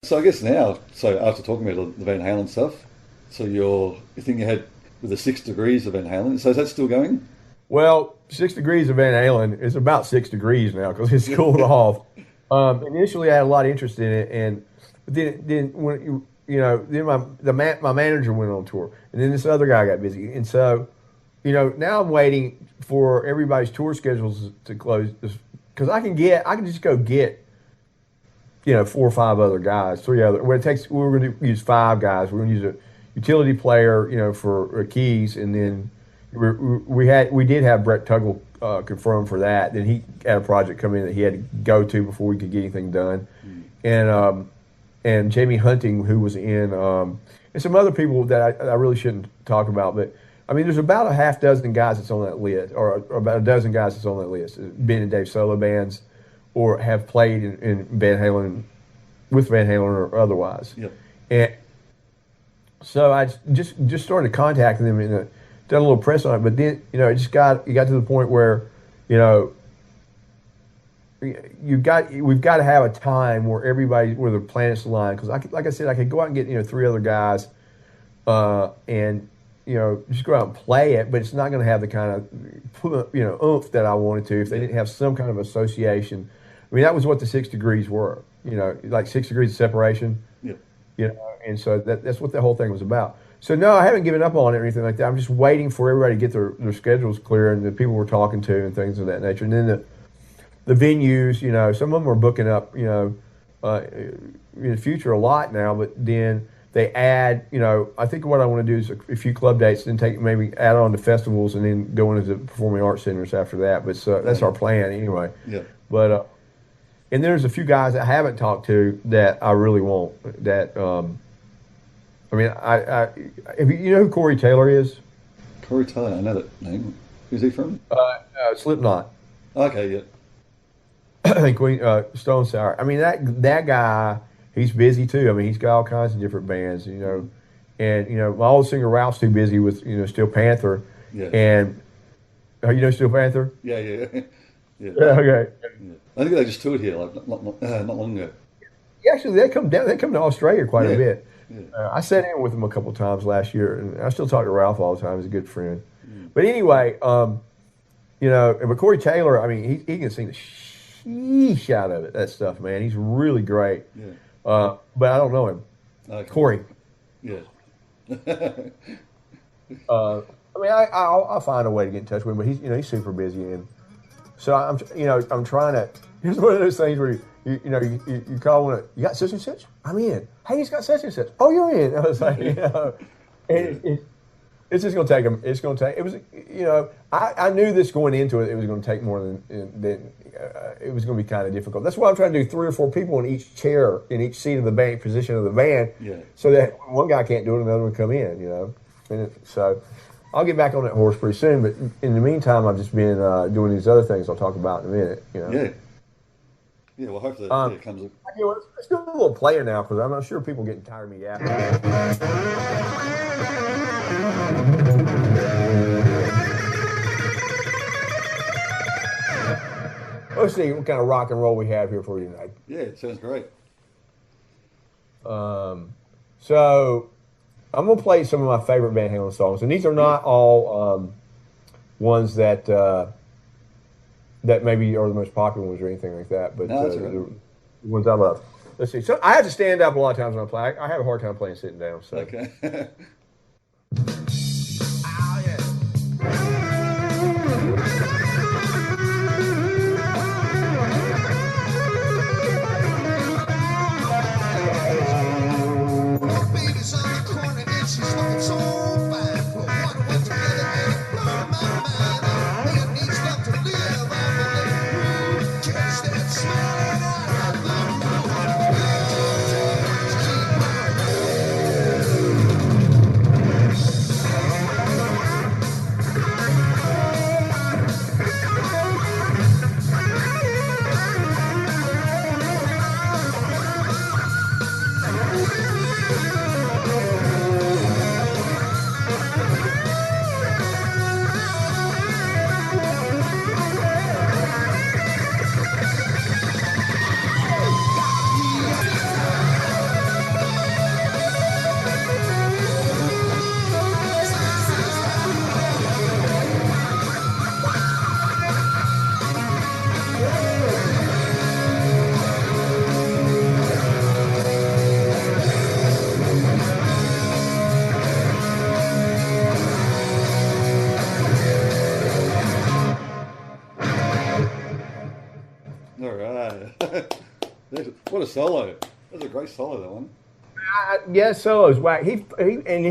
So I guess now, so after talking about the Van Halen stuff, so you think you had with the 6 degrees of Van Halen, so is that still going? Well, 6 degrees of Van Halen is about 6 degrees now because it's cooled off. Initially, I had a lot of interest in it, and then when then my manager went on tour, and then this other guy got busy, and so now I'm waiting for everybody's tour schedules to close because I can just go get 4 or 5 other guys, 3 other. What it takes, we're going to use 5 guys. We're going to use a utility player, for keys, and then we did have Brett Tuggle confirmed for that. Then he had a project come in that he had to go to before we could get anything done, and Jamie Hunting, who was in, and some other people that I really shouldn't talk about, but I mean, there's about a half dozen guys that's on that list, or about a dozen guys that's on that list, been in Dave solo bands, or have played in Van Halen, with Van Halen or otherwise. Yep. And so I just started contacting them and done a little press on it, but then it got to the point where we've got to have a time where the planets align, because like I said, I could go out and get 3 other guys and just go out and play it, but it's not going to have the kind of oomph that I wanted to if they didn't have some kind of association. I mean, that was what the 6 degrees were, like 6 degrees of separation. Yep. And so that's what the whole thing was about. So no, I haven't given up on it or anything like that. I'm just waiting for everybody to get their schedules clear and the people we're talking to and things of that nature. And then the venues, some of them are booking up, in the future a lot now, but then they add, I think what I want to do is a few club dates, then maybe add on to festivals and then go into the performing arts centers after that. But that's our plan anyway. Yeah. But, and there's a few guys that I haven't talked to that I really want. That I mean, you know who Corey Taylor is? Corey Taylor, I know that name. Who's he from? Slipknot. Okay, yeah. I think Stone Sour. I mean, that guy, he's busy too. I mean, he's got all kinds of different bands, and my old singer Ralph's too busy with Steel Panther. Yeah. And Steel Panther? Yeah. Yeah. Okay. Yeah. I think they just toured here not long ago. Actually, they come to Australia quite a bit. Yeah. I sat in with him a couple of times last year, and I still talk to Ralph all the time. He's a good friend. But anyway, but Corey Taylor, I mean, he can sing the sheesh out of it. That stuff, man. He's really great. Yeah. But I don't know him. Okay. Corey. Yeah. I mean, I'll find a way to get in touch with him, but he's super busy, and so I'm trying to. Here's one of those things where you call one. You got such and such? I'm in. Hey, he's got such and such. Oh, you're in. I was like, and it's just going to take him. It's going to take. It was, I knew this going into it. It was going to take more than it was going to be kind of difficult. That's why I'm trying to do 3 or 4 people in each chair, in each seat of the band, position of the van, so that one guy can't do it, another one come in. And so I'll get back on that horse pretty soon. But in the meantime, I've just been doing these other things I'll talk about in a minute. Yeah. Yeah. Well, hopefully it comes. Let's do a little player now, because I'm not sure people are getting tired of me yapping. Let's see what kind of rock and roll we have here for you tonight. Yeah, it sounds great. So I'm going to play some of my favorite Van Halen songs, and these are not all ones that maybe are the most popular ones or anything like that, but No, that's the ones I love. Let's see. So I have to stand up a lot of times when I play. I have a hard time playing sitting down. So. Okay. a solo. That was a great solo, that one. Yeah, solo's whack. He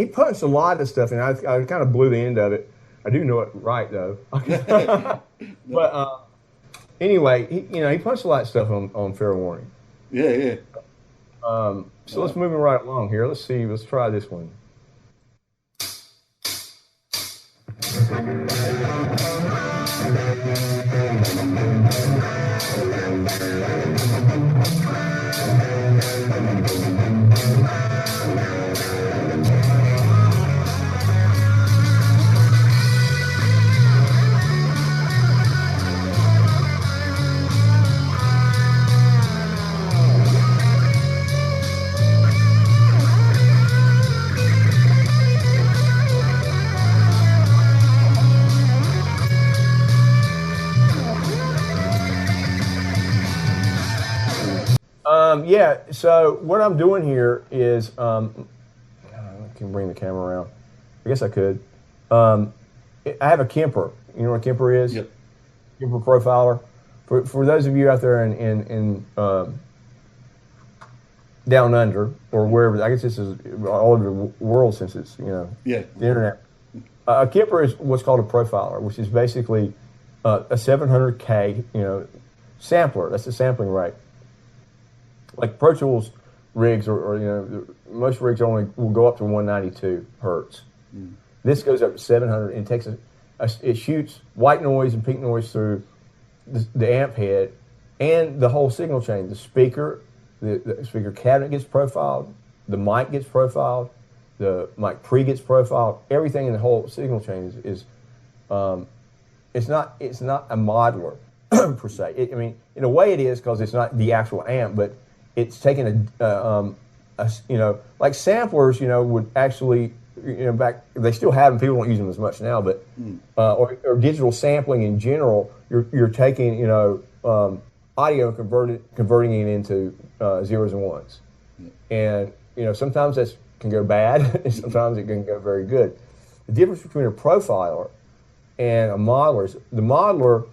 punched a lot of stuff, and I kind of blew the end of it. I do know it right though. But anyway, he punched a lot of stuff on Fair Warning. Yeah. So let's move him right along here. Let's see. Let's try this one. Yeah, so what I'm doing here is, I can bring the camera around. I guess I could. I have a Kemper. You know what a Kemper is? Yep. Kemper Profiler. For those of you out there in down under or wherever, I guess this is all over the world since it's the internet. A Kemper is what's called a profiler, which is basically a 700K sampler. That's the sampling rate. Like Pro Tools rigs, or most rigs will go up to 192 hertz. This goes up to 700, and it shoots white noise and pink noise through the amp head and the whole signal chain. The speaker, the speaker cabinet gets profiled, the mic gets profiled, the mic pre gets profiled. Everything in the whole signal chain is it's not a modeler per se. In a way it is, because it's not the actual amp, but it's taking like samplers, would actually, back, they still have them, people don't use them as much now, but, or digital sampling in general, you're taking, audio and converting it into zeros and ones. And, sometimes that can go bad, and sometimes it can go very good. The difference between a profiler and a modeler is the modeler,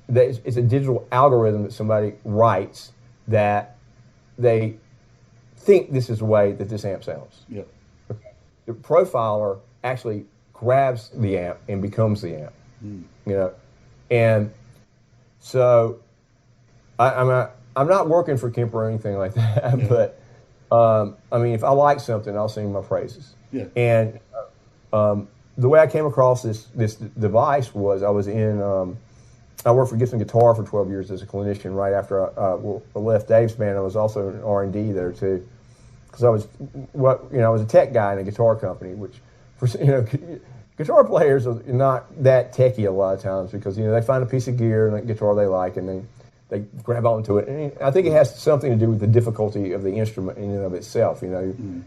it's a digital algorithm that somebody writes that they think this is the way that this amp sounds. Yep. Okay. The profiler actually grabs the amp and becomes the amp. And so I'm not working for Kemper or anything like that, but if I like something, I'll sing my praises. Yeah. And the way I came across this device was I worked for Gibson Guitar for 12 years as a clinician. Right after I left Dave's band, I was also in R&D there too, because I was a tech guy in a guitar company, which guitar players are not that techy a lot of times, because they find a piece of gear and a guitar they like, and they grab onto it. And I think it has something to do with the difficulty of the instrument in and of itself. You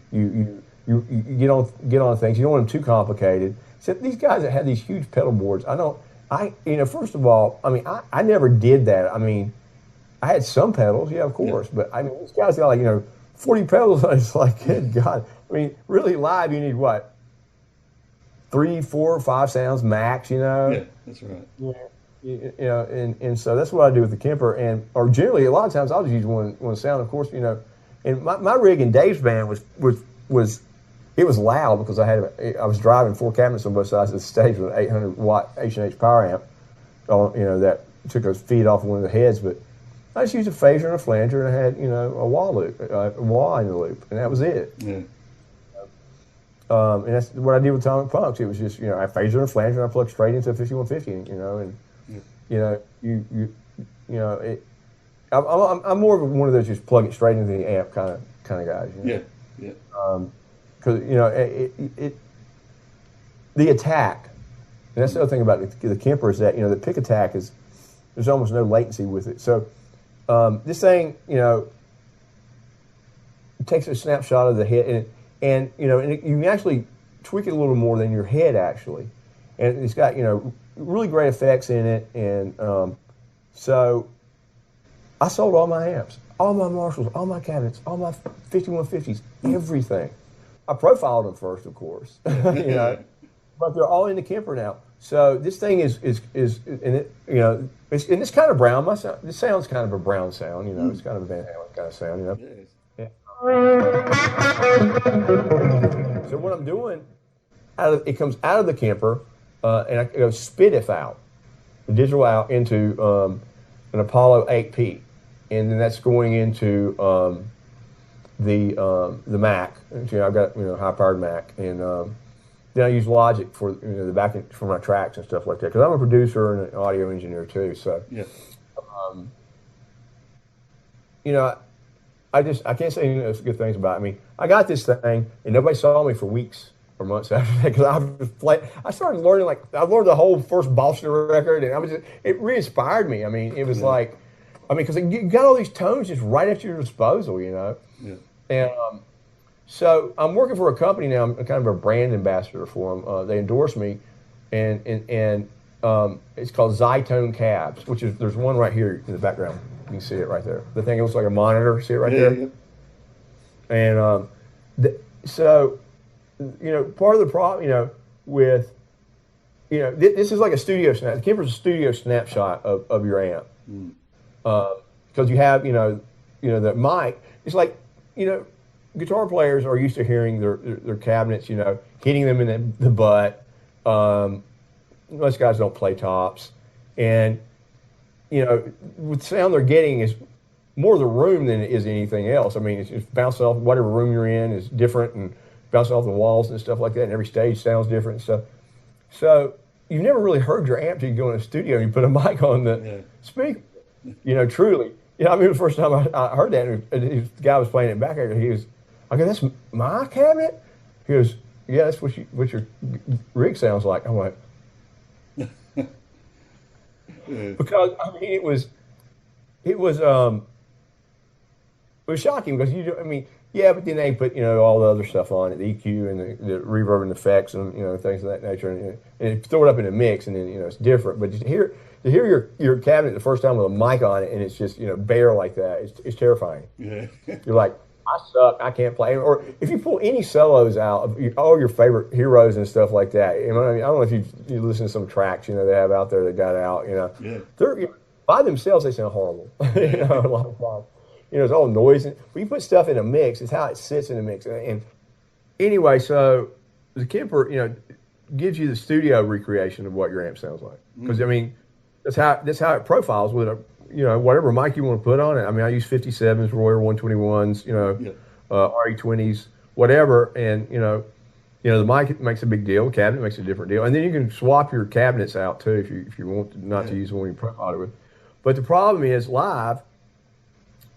get on things. You don't want them too complicated. Except these guys that have these huge pedal boards, first of all, I never did that. I had some pedals, yeah, of course, but these guys got 40 pedals. It's like, good God. Really live, you need what? 3, 4, 5 sounds max, Yeah, that's right. Yeah. And so that's what I do with the Kemper, or generally a lot of times I'll just use one sound, of course, and my rig in Dave's band was it was loud, because I was driving 4 cabinets on both sides of the stage with an 800 watt H&H power amp, that took a feed off one of the heads, but I just used a phaser and a flanger, and I had, a wah loop, a wah in the loop, and that was it. Yeah. And that's what I did with Atomic Punks. It was just, I phaser and a flanger, and I plugged straight into a 5150, I'm more of one of those just plug it straight into the amp kind of guys. Yeah. Because the attack, and that's the other thing about the Kemper, is that the pick attack there's almost no latency with it. So this thing takes a snapshot of the head, and you can actually tweak it a little more than your head actually, and it's got really great effects in it, and so I sold all my amps, all my Marshalls, all my cabinets, all my 5150s, everything. I profiled them first, of course, but they're all in the Kemper now. So this thing is and it, it's kind of brown. This sounds kind of a brown sound, It's kind of a Van Halen kind of sound, Yeah. So what I'm doing, it comes out of the Kemper, and I go SPDIF out, the digital out into an Apollo 8P, and then that's going into the Mac. I've got high powered Mac, and then I use Logic for the back end, for my tracks and stuff like that, because I'm a producer and an audio engineer too. So I can't say good things about it. I mean, I got this thing, and nobody saw me for weeks or months after that, because I started learning, I learned the whole first Boston record, and it re-inspired me. I mean, it was because you got all these tones just right at your disposal, Yeah. And so I'm working for a company now. I'm kind of a brand ambassador for them. They endorse me, and it's called Zytone Cabs, there's one right here in the background. You can see it right there. The thing looks like a monitor. See it right there? Yeah. And so, part of the problem, with, this is like a studio snap. The Kemper's a studio snapshot of your amp. Because you have, the mic. It's like, guitar players are used to hearing their cabinets, hitting them in the butt. Most guys don't play tops. And, with sound they're getting is more the room than it is anything else. I mean, it's just bouncing off whatever room you're in is different, and bouncing off the walls and stuff like that. And every stage sounds different and stuff. So you've never really heard your amp till you go in a studio and you put a mic on the speaker. Truly. I remember the first time I heard that, and the guy was playing it back there. He was, I go, "That's my cabinet?" He goes, "Yeah, that's what your rig sounds like." I'm like, because it was shocking, because but then they put all the other stuff on it, the EQ and the reverb and effects and things of that nature, and throw it up in a mix, and then it's different. But to hear your cabinet the first time with a mic on it, and it's just bare like that, it's terrifying. Yeah. You're like, I suck, I can't play. Or if you pull any solos out of all your favorite heroes and stuff like that, I don't know if you listen to some tracks they have out there that got out, they're by themselves they sound horrible. A lot of times, it's all noise. When you put stuff in a mix, it's how it sits in a mix. And anyway, so the Kemper, gives you the studio recreation of what your amp sounds like, because that's how it profiles with whatever mic you want to put on it. I mean, I use 57s, Royer 121s, RE20s, whatever, and the mic makes a big deal. The cabinet makes a different deal, and then you can swap your cabinets out too if you want not to use the one you profiled it with. But the problem is live.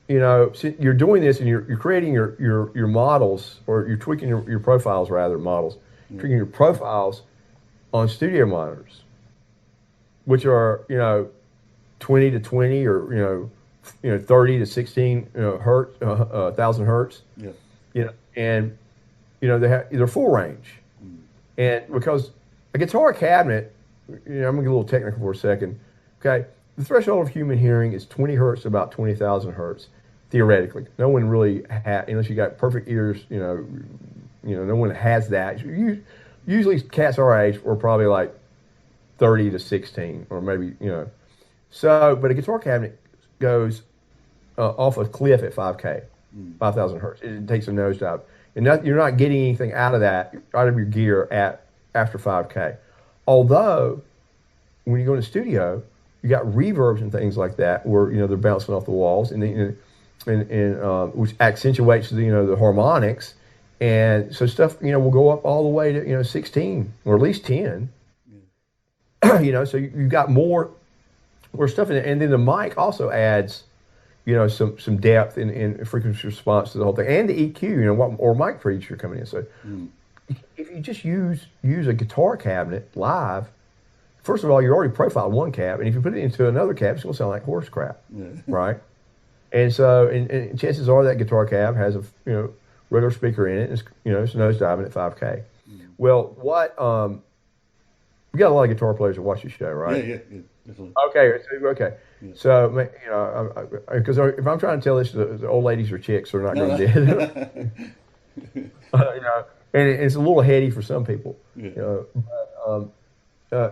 You're doing this, and you're creating your models, or you're tweaking your profiles rather models, tweaking your profiles on studio monitors, which are 20 to 20 or 30 to 16 hertz, 1,000 hertz. And they're full range, and because a guitar cabinet, I'm gonna get a little technical for a second. Okay, the threshold of human hearing is 20 hertz to about 20,000 hertz, theoretically. No one really unless you got perfect ears, no one has that. Usually cats our age are probably like 30 to 16, or maybe So, but a guitar cabinet goes off a cliff at 5K, 5,000 hertz. It takes a nosedive, and you're not getting anything out of your gear after 5K. Although, when you go in the studio, you got reverbs and things like that where they're bouncing off the walls, and which accentuates the harmonics, and so stuff will go up all the way to 16 or at least 10. So you've got more stuff in it, and then the mic also adds some depth and frequency response to the whole thing, and the EQ or mic preach you're coming in. So if you just use a guitar cabinet live, first of all, you're already profiled one cab, and if you put it into another cab, it's going to sound like horse crap, right? And so, and chances are that guitar cab has a regular speaker in it, and it's nosediving at 5K. Well, what we got a lot of guitar players that watch the show, right? Yeah, definitely. Okay. Yeah. So, because if I'm trying to tell this to the old ladies or chicks, they're not going to get it. And it's a little heady for some people. Yeah.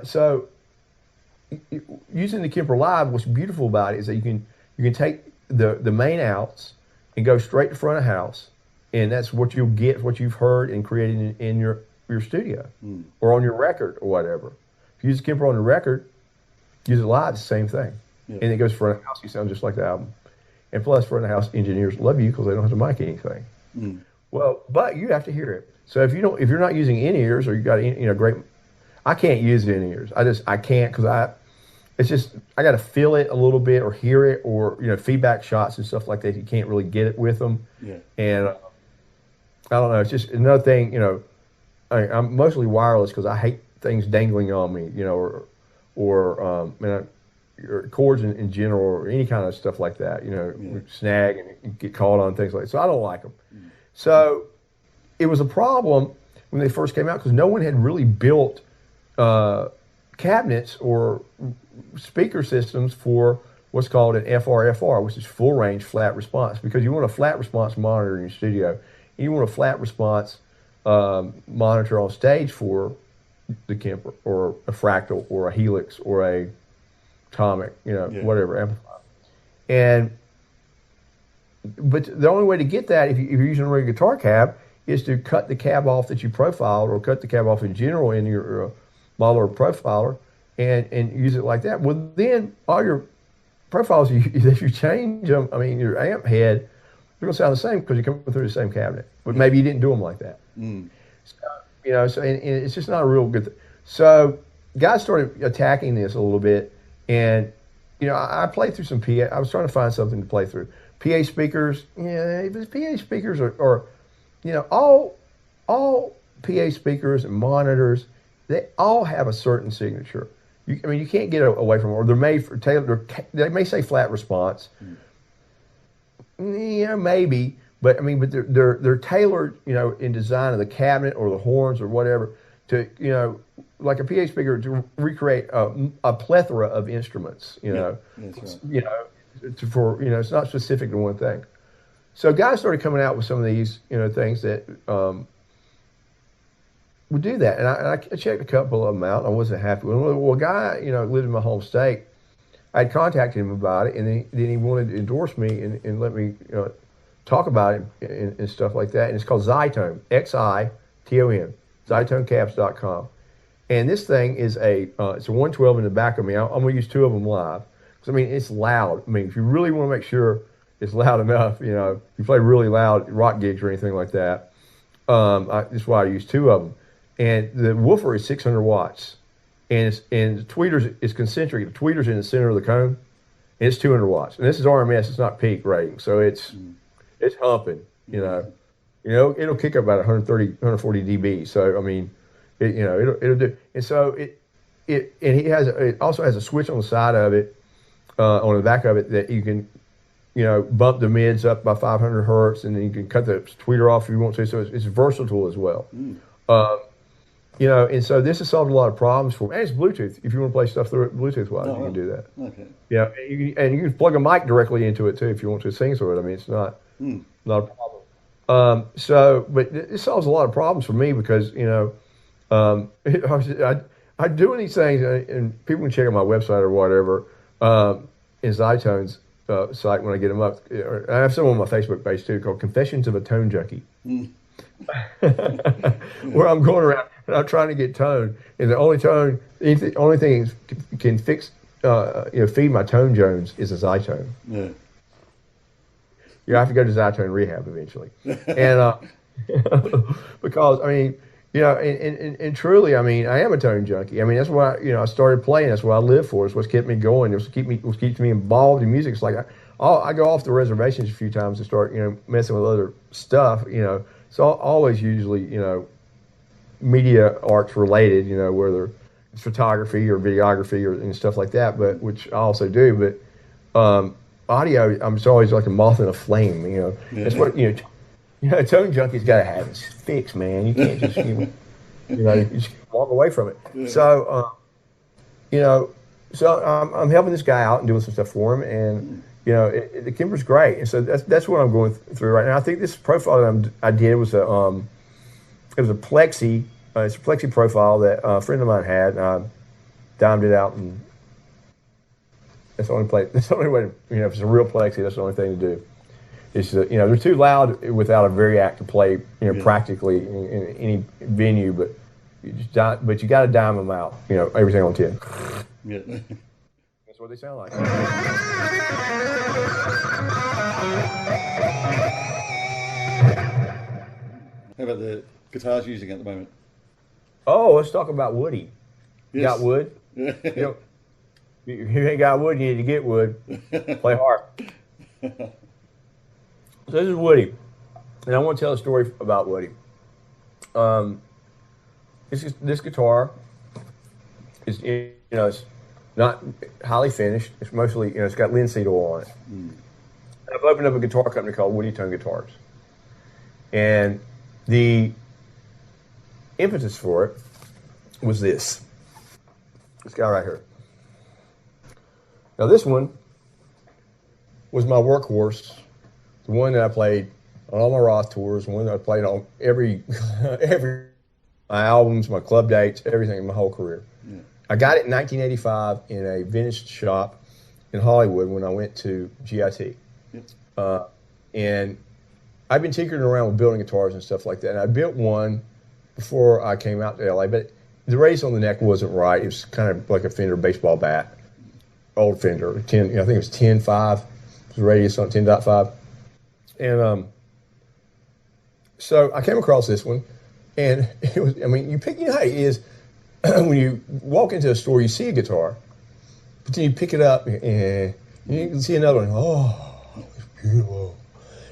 So using the Kemper Live, what's beautiful about it is that you can take the main outs and go straight to front of house, and that's what you'll get, what you've heard and created in your studio or on your record or whatever. If you use the Kemper on the record, use it live, it's the same thing. Yeah. And it goes front of house, you sound just like the album. And plus, front of house engineers love you because they don't have to mic anything. Well, but you have to hear it. So if you're not using in-ears or you got great, I can't use in-ears. I can't because I got to feel it a little bit or hear it or feedback shots and stuff like that. You can't really get it with them. Yeah. And I don't know. It's just another thing. I'm mostly wireless because I hate things dangling on me. Or chords in general or any kind of stuff like that. Snag and get caught on things like that. So I don't like them. So it was a problem when they first came out because no one had really built cabinets or speaker systems for what's called an FRFR, which is full range flat response, because you want a flat response monitor in your studio. And you want a flat response monitor on stage for the Kemper or a Fractal or a Helix or a Atomic, whatever amplifier. But the only way to get that, if you're using a regular guitar cab, is to cut the cab off that you profiled or cut the cab off in general in your modeler or profiler and use it like that. Well, then all your profiles, if you change them, your amp head, they're going to sound the same because you're coming through the same cabinet. But maybe you didn't do them like that. So, and it's just not a real good thing. So guys started attacking this a little bit. And, I played through some PA. I was trying to find something to play through. PA speakers, PA speakers are all PA speakers and monitors, they all have a certain signature. You can't get away from them, or they're made for tailored. They may say flat response, maybe, but they're tailored, in design of the cabinet or the horns or whatever to, like a PA speaker to recreate a plethora of instruments. That's right. It's not specific to one thing. So guys started coming out with some of these, things that would do that. And I checked a couple of them out. And I wasn't happy with them. Well, a guy, lived in my home state. I had contacted him about it, and then he wanted to endorse me and let me talk about it and stuff like that. And it's called Zytone, Xiton, ZytoneCabs.com. And this thing is it's a 112 in the back of me. I'm going to use two of them live. Because, it's loud. If you really want to make sure it's loud enough, if you play really loud rock gigs or anything like that, that's why I use two of them. And the woofer is 600 watts. And the tweeters is concentric. The tweeter's in the center of the cone. And it's 200 watts. And this is RMS. It's not peak rating. So it's humping, It'll kick up about 140 dB. So, it'll do. And so it also has a switch on the side of it, on the back of it, that you can, bump the mids up by 500 hertz, and then you can cut the tweeter off if you want to. So it's versatile as well. And so this has solved a lot of problems for me. And it's Bluetooth. If you want to play stuff through it Bluetooth-wise, you can do that. Okay. Yeah, and you can plug a mic directly into it too if you want to sing through it. It's not a problem. But it solves a lot of problems for me because I'm doing these things, and people can check out my website or whatever, in Zytone's site when I get them up. I have some on my Facebook page too called Confessions of a Tone Junkie, where I'm going around and I'm trying to get tone, and the only thing can fix, feed my tone Jones is a Zytone. Yeah. You have to go to Zytone rehab eventually, and because and truly, I am a tone junkie. That's why I started playing. That's what I live for. It's what's kept me going. It's what keeps me involved in music. It's like I go off the reservations a few times to start messing with other stuff. So I'll always usually media arts related. Whether it's photography or videography and stuff like that. But which I also do. But audio, I'm just always like a moth in a flame. That's what a tone junkie's got to have its fix, man. You can't just, you just walk away from it. Yeah. So, I'm helping this guy out and doing some stuff for him, and the Kemper's great, and so that's what I'm going through right now. I think this profile that I did was it was a plexi. It's a plexi profile that a friend of mine had. dimed it out, and that's the only way. That's the only way to, if it's a real plexi, that's the only thing to do. It's they're too loud without a very active play, practically in any venue, but you got to dime them out, everything on 10. Yeah. That's what they sound like. How about the guitars you're using at the moment? Oh, let's talk about Woody. You Yes. got wood? You ain't got wood, you need to get wood. Play hard. So this is Woody, and I want to tell a story about Woody. This guitar is, it's not highly finished. It's mostly, it's got linseed oil on it. Mm. I've opened up a guitar company called Woody Tone Guitars, and the impetus for it was this guy right here. Now this one was my workhorse. The one that I played on all my Roth tours, the one that I played on every my albums, my club dates, everything in my whole career. Yeah. I got it in 1985 in a vintage shop in Hollywood when I went to GIT. Yeah. And I've been tinkering around with building guitars and stuff like that. And I built one before I came out to LA, but the radius on the neck wasn't right. It was kind of like a Fender baseball bat, old Fender, 10. I think it was 10.5. The radius on 10.5. And so I came across this one, and it was, you pick, how it is when you walk into a store, you see a guitar, but then you pick it up, and you can see another one. Oh, it's beautiful.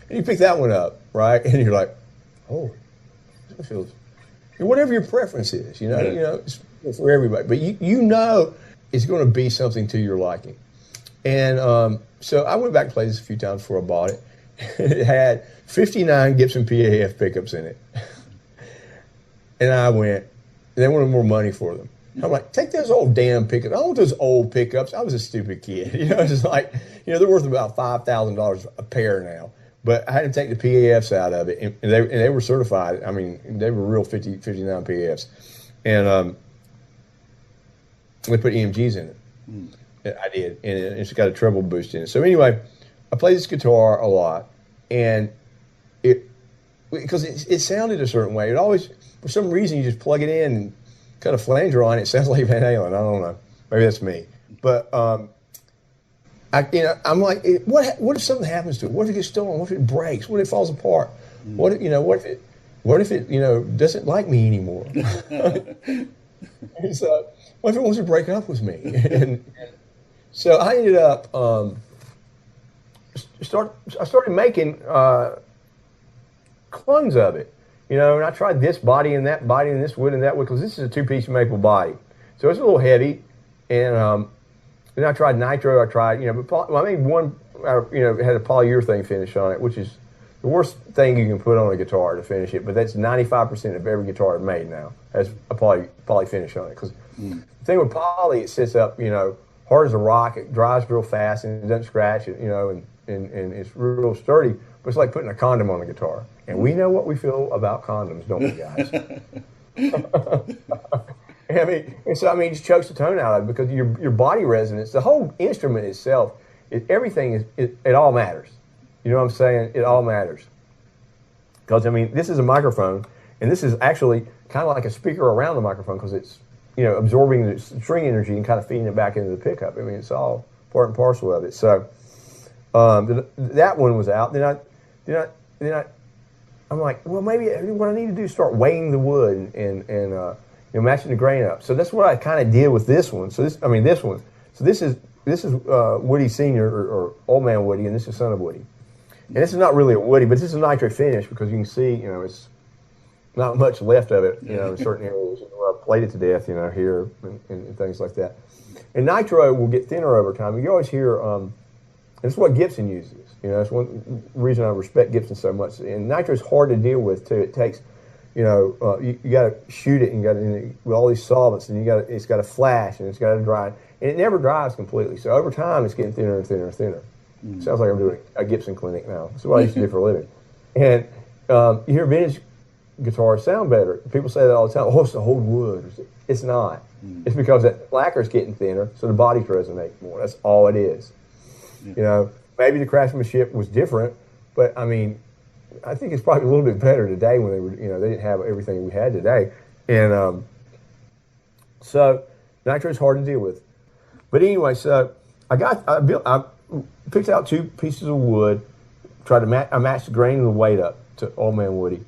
And you pick that one up, right? And you're like, oh, this feels, whatever your preference is, it's for everybody. But you know it's going to be something to your liking. And so I went back and played this a few times before I bought it. It had 59 Gibson PAF pickups in it. And I went, they wanted more money for them. I'm like, take those old damn pickups. I don't want those old pickups. I was a stupid kid. It's like, they're worth about $5,000 a pair now. But I had to take the PAFs out of it. And they were certified. They were real 59 PAFs. And they put EMGs in it. I did. And it's got a treble boost in it. So anyway, I played this guitar a lot. And because it sounded a certain way. It always, for some reason, you just plug it in and cut a flanger on it. It sounds like Van Halen. I don't know. Maybe that's me. But I'm like, what if something happens to it? What if it gets stolen? What if it breaks? What if it falls apart? What if it doesn't like me anymore? So what if it wants to break up with me? And so I ended up I started making clones of it, and I tried this body and that body and this wood and that wood, because this is a two-piece maple body, so it's a little heavy. And then I tried nitro. I tried, but I made one, it had a polyurethane finish on it, which is the worst thing you can put on a guitar to finish it. But that's 95% of every guitar I've made now has a poly finish on it. Because the thing with poly, it sits up, hard as a rock. It dries real fast and it doesn't scratch it, and it's real sturdy. But it's like putting a condom on a guitar. And we know what we feel about condoms, don't we, guys? It just chokes the tone out of it, because your body resonance, the whole instrument itself, everything it all matters. You know what I'm saying? It all matters. Because this is a microphone, and this is actually kind of like a speaker around the microphone, because it's absorbing the string energy and kind of feeding it back into the pickup. It's all part and parcel of it. So that one was out. Then I'm like, well, maybe what I need to do is start weighing the wood and matching the grain up. So that's what I kind of did with this one. So this one. So this is Woody Senior or Old Man Woody, and this is Son of Woody. And this is not really a Woody, but this is a nitro finish, because you can see, it's not much left of it, in certain areas where I played it to death, here and things like that. And nitro will get thinner over time. You always hear, and it's what Gibson uses. That's one reason I respect Gibson so much. And nitro is hard to deal with too. It takes, you got to shoot it, and you got with all these solvents, and it's got to flash, and it's got to dry, and it never dries completely. So over time, it's getting thinner and thinner and thinner. Sounds like I'm doing a Gibson clinic now. That's what I used to do for a living. And you hear vintage guitars sound better. People say that all the time. Oh, it's the old wood. It's not. It's because that lacquer's getting thinner, so the bodies resonate more. That's all it is. Yeah. Maybe the craftsmanship was different, but I mean, I think it's probably a little bit better today when they were, they didn't have everything we had today. And so nitro's hard to deal with. But anyway, so I picked out 2 pieces of wood, tried to I matched the grain and the weight up to Old Man Woody.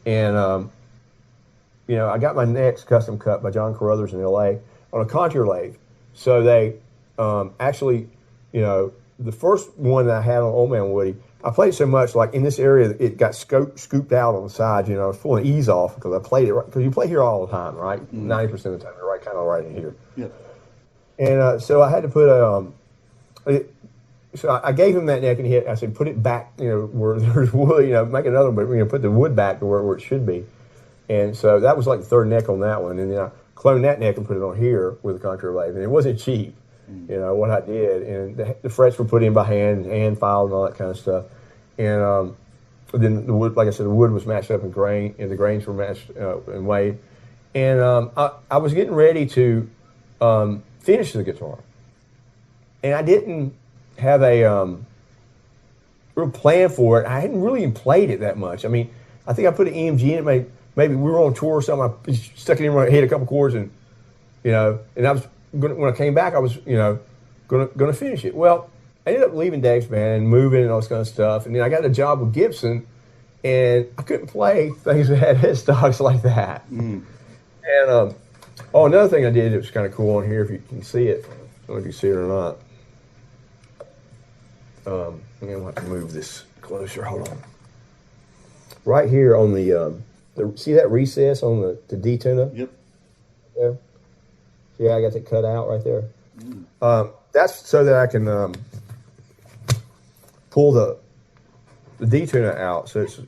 And, I got my necks custom cut by John Carruthers in L.A. on a contour lathe. So they actually, the first one that I had on Old Man Woody, I played it so much, like in this area, it got scooped out on the sides. I was pulling ease off because I played it right. Because you play here all the time, right? 90% of the time, you're kind of right in here. Yeah. And so I had to put so I gave him that neck, and I said, put it back, where there's wood, make another one, but put the wood back to where it should be. And so that was like the third neck on that one, and then I cloned that neck and put it on here with a contour lathe, and it wasn't cheap. What I did, and the frets were put in by hand filed and all that kind of stuff. And then the wood, like I said, the wood was matched up in grain, and the grains were matched in weight. And I was getting ready to finish the guitar, and I didn't have a real plan for it. I hadn't really even played it that much. I mean, I think I put an EMG in it. Maybe we were on tour or something. I stuck it in where I hit a couple chords, and and I was. When I came back, I was, gonna finish it. Well, I ended up leaving Dave's band and moving and all this kind of stuff. And then I got a job with Gibson, and I couldn't play things that had headstocks like that. And another thing I did that was kind of cool on here, if you can see it. I don't know if you see it or not. I'm gonna have to move this closer. Hold on. Right here on the see that recess on the D tuner? Yep. There. Yeah, I got it cut out right there. That's so that I can pull the D-tuner out. So it's,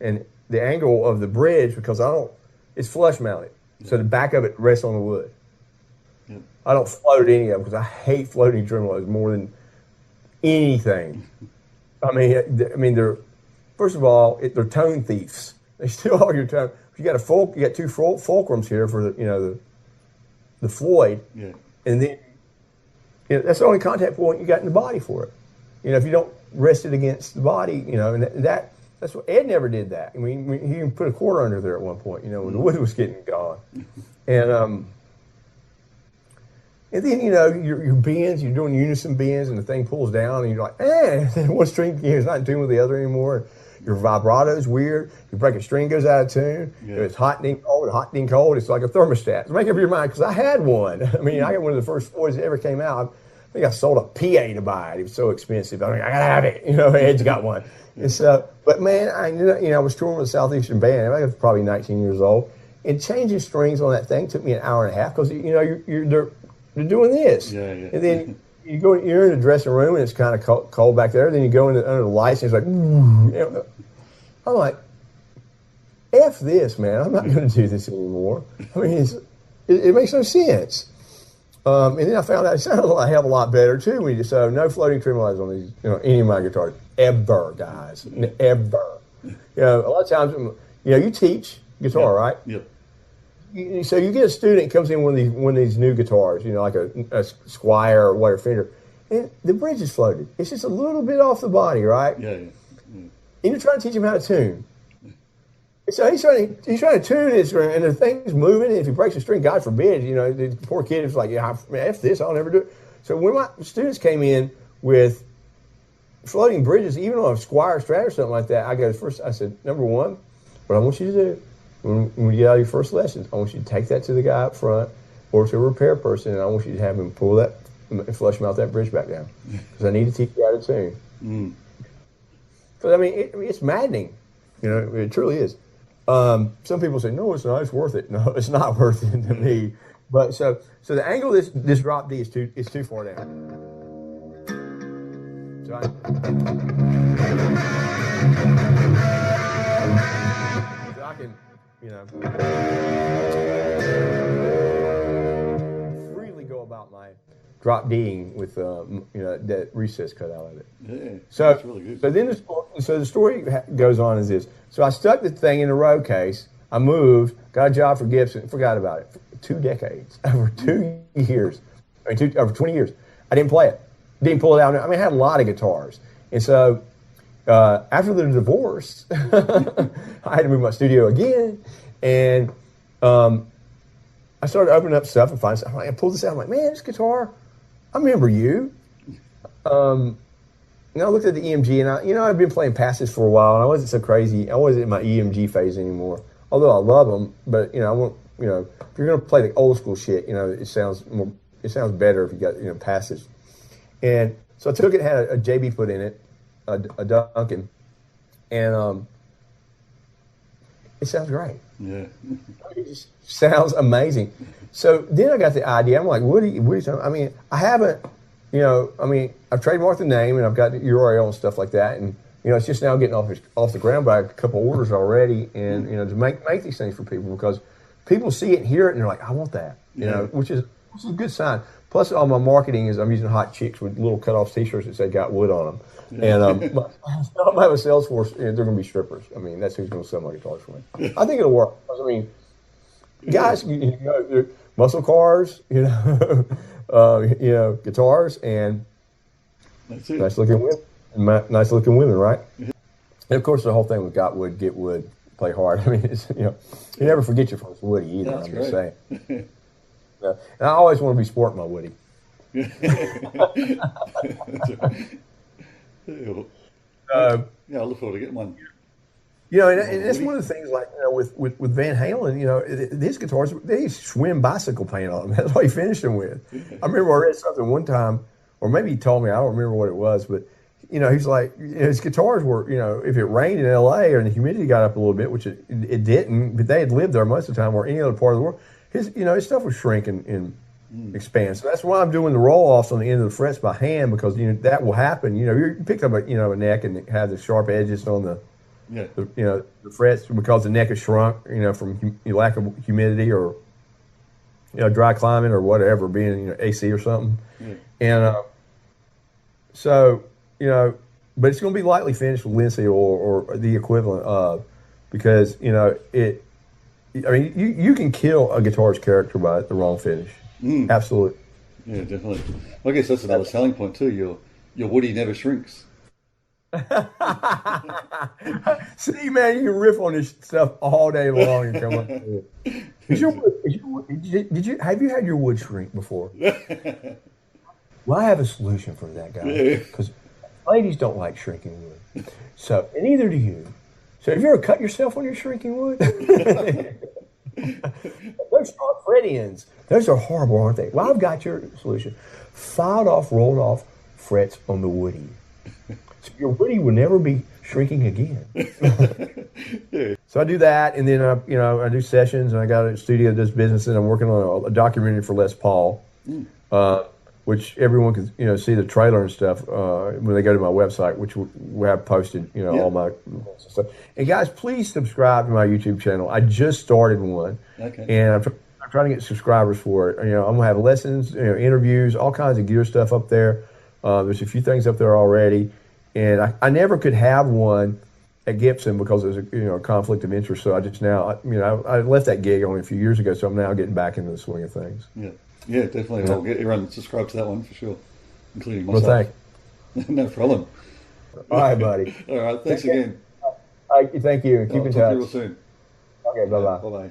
and the angle of the bridge, because it's flush mounted. So the back of it rests on the wood. Yep. I don't float any of them because I hate floating tremolos more than anything. I mean, they're, first of all, they're tone thieves. They steal all your tone. You got you got 2 fulcrums here for the Floyd, and then that's the only contact point you got in the body for it. If you don't rest it against the body, and that's what Ed never did that. I mean, he even put a quarter under there at one point, when the wood was getting gone, and then your bends, you're doing unison bends, and the thing pulls down, and you're like, one string is not in tune with the other anymore. Your vibrato's weird. You break a string, goes out of tune. Yeah. It's hot, then cold. It's like a thermostat. So make up your mind, because I had one. I mean, I got one of the first Floyds that ever came out. I think I sold a PA to buy it. It was so expensive. I gotta have it. Ed's got one. And so, but man, I was touring with a Southeastern band. I was probably 19 years old, and changing strings on that thing took me an hour and a half because they're doing this. Yeah. And then you're in the dressing room and it's kind of cold back there. Then you go under the lights and it's like, I'm like, F this, man. I'm not going to do this anymore. I mean, it makes no sense. And then I found out it sounded a hell of a lot better too. So no floating tremolos on these, any of my guitars, ever, guys, ever. A lot of times, you teach guitar, right? Yep. So you get a student comes in one of these new guitars, like a Squire or whatever Fender, and the bridge is floated. It's just a little bit off the body, right? Yeah. And you're trying to teach him how to tune. So he's trying to tune this, and the thing's moving. And if he breaks a string, God forbid, the poor kid is like, F this, I'll never do it. So when my students came in with floating bridges, even on a Squire Strat or something like that, I said, number one, what I want you to do, when you get out of your first lessons, I want you to take that to the guy up front or to a repair person, and I want you to have him pull that and flush mount that bridge back down, because I need to teach you how to tune. Because it's maddening, it truly is. Some people say, no, it's not. It's worth it. No, it's not worth it to me. But so the angle of this drop D is too far down. So I can, freely go about my drop D'ing with that recess cut out of it. Yeah, So that's really good. so then the story goes on as this. So I stuck the thing in the road case. I moved, got a job for Gibson, forgot about it. For 2 decades, over 2 years, over 20 years, I didn't play it. Didn't pull it out. I mean, I had a lot of guitars, and so after the divorce, I had to move my studio again, and I started opening up stuff and finding stuff. I pulled this out. I'm like, man, this guitar, I remember you. I looked at the EMG, and I've been playing passives for a while, and I wasn't so crazy. I wasn't in my EMG phase anymore. Although I love them, but I want if you're gonna play the old school shit, it sounds better if you got passives. And so I took it, had a JB foot in it, a Duncan, and it sounds great. Yeah. It just sounds amazing. So then I got the idea. I'm like, what are you talking? I mean, I haven't, I've trademarked the name and I've got the URL and stuff like that, and it's just now getting off the ground by a couple orders already, and to make these things for people, because people see it and hear it and they're like, I want that, which is a good sign. Plus, all my marketing is I'm using hot chicks with little cut-off T-shirts that say "Got Wood" on them, and I have a sales force. They're going to be strippers. I mean, that's who's going to sell my guitars for me. I think it'll work. I mean, guys, muscle cars, guitars, and nice looking women, right? And of course, the whole thing with "Got Wood, Get Wood, Play Hard." I mean, it's, you never forget your first Woody either. That's I'm just right. saying. And I always want to be sporting my Woody. That's right. I look forward to getting one. And that's one of the things, like, with Van Halen, these guitars, they swim bicycle paint on them. That's what he finished them with. I remember I read something one time, or maybe he told me, I don't remember what it was, but, he's like, his guitars were, if it rained in L.A. and the humidity got up a little bit, which it didn't, but they had lived there most of the time, or any other part of the world, his stuff was shrinking and expand. So that's why I'm doing the roll-offs on the end of the frets by hand, because, that will happen. You picked up a neck and have the sharp edges on the frets, because the neck is shrunk, from lack of humidity or dry climate or whatever, being AC or something. And so but it's going to be lightly finished with linseed oil or the equivalent of, because you can kill a guitar's character by the wrong finish. Absolutely. Yeah, definitely. I guess that's another selling point too. Your Woody never shrinks. See, man, you can riff on this stuff all day long and come up with it. Have you had your wood shrink before? Well, I have a solution for that, guy, because ladies don't like shrinking wood. So, and neither do you. So, have you ever cut yourself on your shrinking wood? Those are Fredians. Those are horrible, aren't they? Well, I've got your solution. Filed off, rolled off frets on the Woody. So your Woody will never be shrinking again. So I do that, and then I do sessions, and I got a studio that does business, and I'm working on a documentary for Les Paul, which everyone can see the trailer and stuff when they go to my website, which we have posted all my stuff. And guys, please subscribe to my YouTube channel. I just started one, and I'm trying to get subscribers for it. I'm gonna have lessons, interviews, all kinds of gear stuff up there. There's a few things up there already. And I never could have one at Gibson because there's a conflict of interest. So I just now, I left that gig only a few years ago. So I'm now getting back into the swing of things. Yeah, definitely. I'll get everyone subscribed to that one for sure, including myself. Well, thanks. No problem. All right, buddy. All right, thanks again. Thank you. Keep in touch. Talk to you real soon. Okay, bye-bye. Bye-bye.